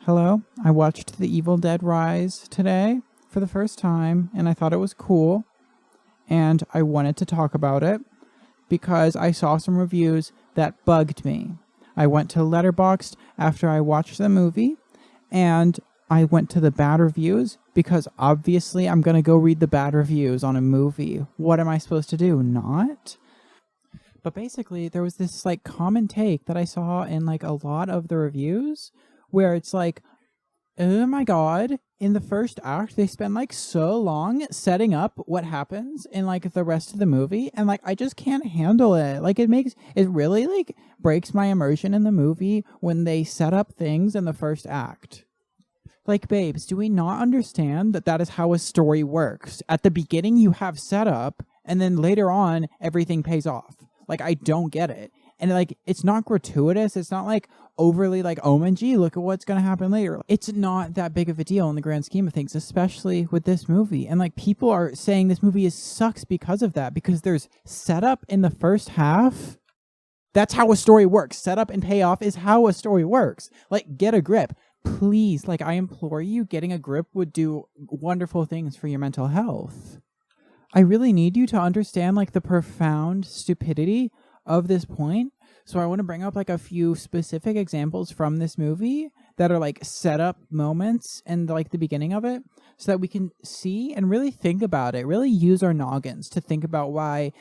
Hello, I watched The Evil Dead Rise today for the first time, and I thought it was cool, and I wanted to talk about it because I saw some reviews that bugged me. I went to Letterboxd after I watched the movie, and I went to the bad reviews because obviously I'm going to go read the bad reviews on a movie. What am I supposed to do? Not? But basically, there was this common take that I saw in a lot of the reviews where it's oh my god, in the first act, they spend so long setting up what happens in the rest of the movie, and I just can't handle it. It really breaks my immersion in the movie when they set up things in the first act. Babes, do we not understand that that is how a story works? At the beginning, you have setup, and then later on, everything pays off. I don't get it. And it's not gratuitous. It's not overly oh my gee, look at what's going to happen later. It's not that big of a deal in the grand scheme of things, especially with this movie. And people are saying this movie sucks because of that, because there's setup in the first half. That's how a story works. Setup and payoff is how a story works. Get a grip. Please, I implore you, getting a grip would do wonderful things for your mental health. I really need you to understand the profound stupidity of this point. So I want to bring up a few specific examples from this movie that are setup moments and the beginning of it, so that we can see and really think about it, really use our noggins to think about why,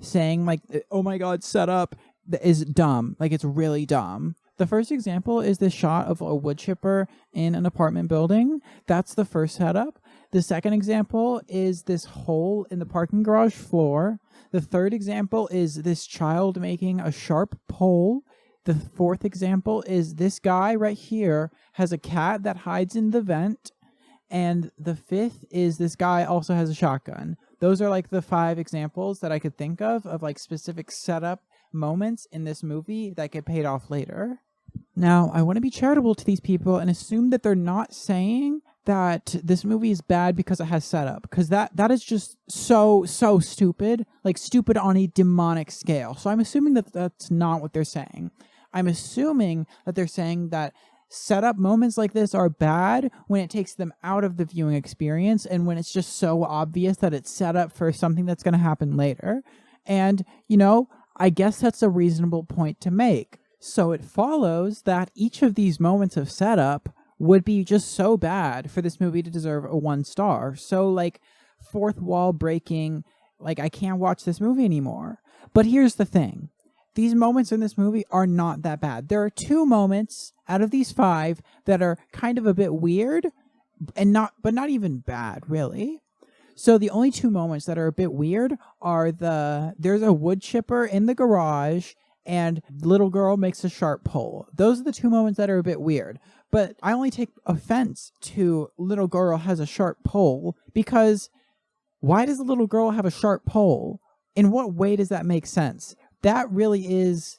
saying oh my god, setup is dumb. It's really dumb. The first example is this shot of a wood chipper in an apartment building. That's the first setup. The second example is this hole in the parking garage floor. The third example is this child making a sharp pole. The fourth example is this guy right here has a cat that hides in the vent. And the fifth is this guy also has a shotgun. Those are the 5 examples that I could think of specific setup moments in this movie that get paid off later. Now, I want to be charitable to these people and assume that they're not saying that this movie is bad because it has setup, because that is just so stupid, stupid on a demonic scale. So I'm assuming that that's not what they're saying. I'm assuming that they're saying that setup moments like this are bad when it takes them out of the viewing experience and when it's just so obvious that it's set up for something that's going to happen later. And, I guess that's a reasonable point to make. So it follows that each of these moments of setup would be just so bad for this movie to deserve a 1 star. So fourth wall breaking, I can't watch this movie anymore. But here's the thing. These moments in this movie are not that bad. There are 2 moments out of these 5 that are kind of a bit weird and not even bad, really. So the only 2 moments that are a bit weird are there's a wood chipper in the garage and little girl makes a sharp pole. Those are the 2 moments that are a bit weird. But I only take offense to little girl has a sharp pole because why does the little girl have a sharp pole? In what way does that make sense? That really is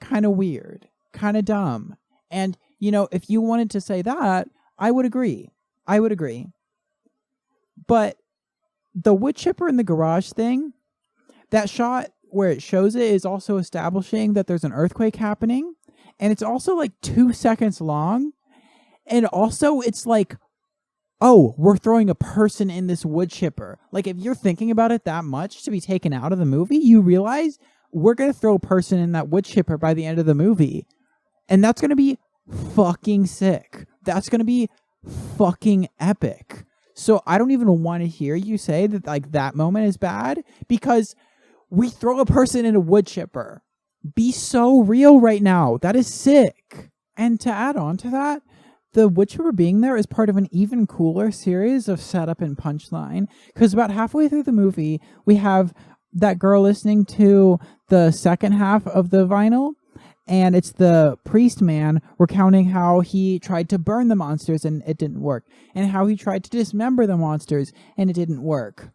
kind of weird, kind of dumb. And, if you wanted to say that, I would agree. But the wood chipper in the garage thing, that shot where it shows it is also establishing that there's an earthquake happening. And it's also 2 seconds long. And also it's oh, we're throwing a person in this wood chipper. If you're thinking about it that much to be taken out of the movie, you realize we're going to throw a person in that wood chipper by the end of the movie. And that's going to be fucking sick. That's going to be fucking epic. So I don't even want to hear you say that that moment is bad because we throw a person in a wood chipper. Be so real right now. That is sick. And to add on to that, the wood chipper being there is part of an even cooler series of setup and punchline. Because about halfway through the movie, we have that girl listening to the second half of the vinyl. And it's the priest man recounting how he tried to burn the monsters and it didn't work. And how he tried to dismember the monsters and it didn't work.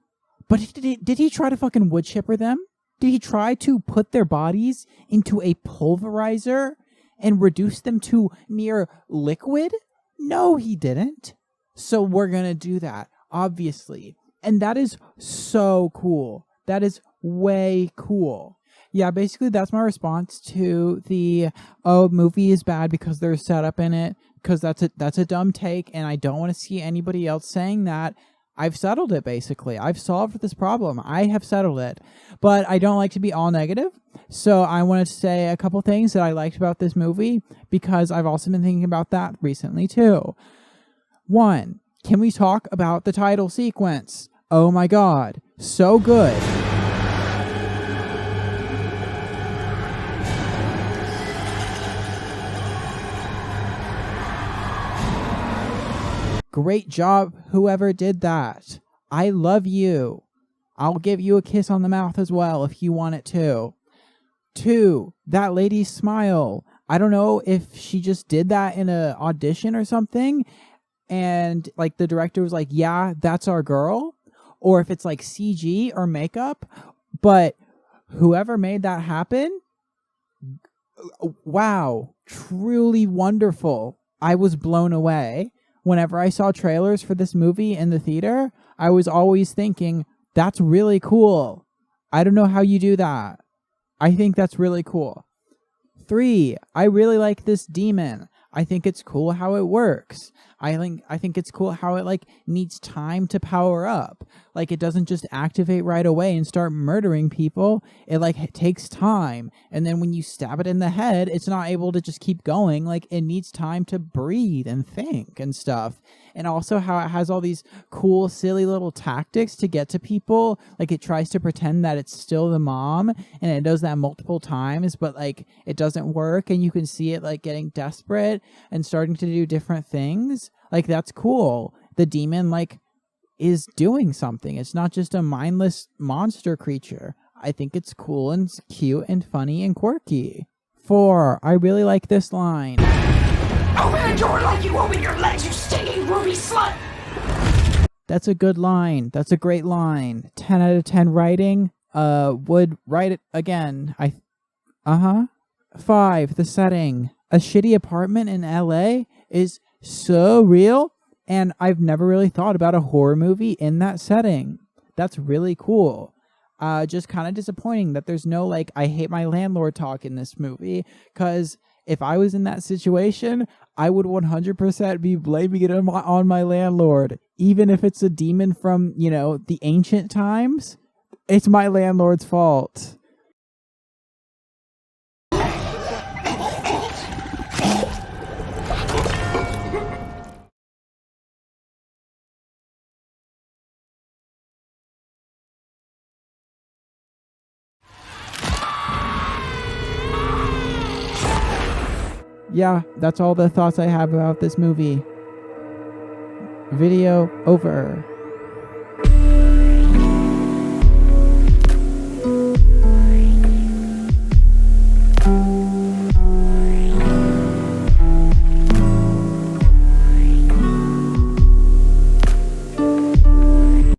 But did he try to fucking wood chipper them? Did he try to put their bodies into a pulverizer and reduce them to mere liquid? No, he didn't. So we're going to do that, obviously. And that is so cool. That is way cool. Yeah, basically that's my response to the movie is bad because there's setup in it because that's a dumb take, and I don't want to see anybody else saying that. I've settled it, basically. I've solved this problem. I have settled it. But I don't like to be all negative. So I wanted to say a couple things that I liked about this movie, because I've also been thinking about that recently, too. 1, can we talk about the title sequence? Oh my god. So good. Great job, whoever did that. I love you. I'll give you a kiss on the mouth as well if you want it to. 2, that lady's smile. I don't know if she just did that in an audition or something, and like the director was like, yeah, that's our girl, or if it's like CG or makeup, but whoever made that happen, wow, truly wonderful. I was blown away. Whenever I saw trailers for this movie in the theater, I was always thinking, that's really cool. I don't know how you do that. I think that's really cool. 3, I really like this demon. I think it's cool how it works. I think it's cool how it like needs time to power up. Like it doesn't just activate right away and start murdering people. It like takes time. And then when you stab it in the head, it's not able to just keep going. Like it needs time to breathe and think and stuff. And also how it has all these cool, silly little tactics to get to people. Like it tries to pretend that it's still the mom, and it does that multiple times, but like it doesn't work, and you can see it like getting desperate and starting to do different things. Like that's cool. The demon like is doing something. It's not just a mindless monster creature. I think it's cool and cute and funny and quirky. 4, I really like this line. Open the door like you open your legs, you stinking ruby slut! That's a good line. That's a great line. 10 out of 10 writing. Would write it again. 5, the setting. A shitty apartment in LA is so real, and I've never really thought about a horror movie in that setting. That's really cool. Just kind of disappointing that there's no like I hate my landlord talk in this movie, because if I was in that situation, I would 100% be blaming it on my landlord. Even if it's a demon from, you know, the ancient times, it's my landlord's fault. Yeah, that's all the thoughts I have about this movie. Video over.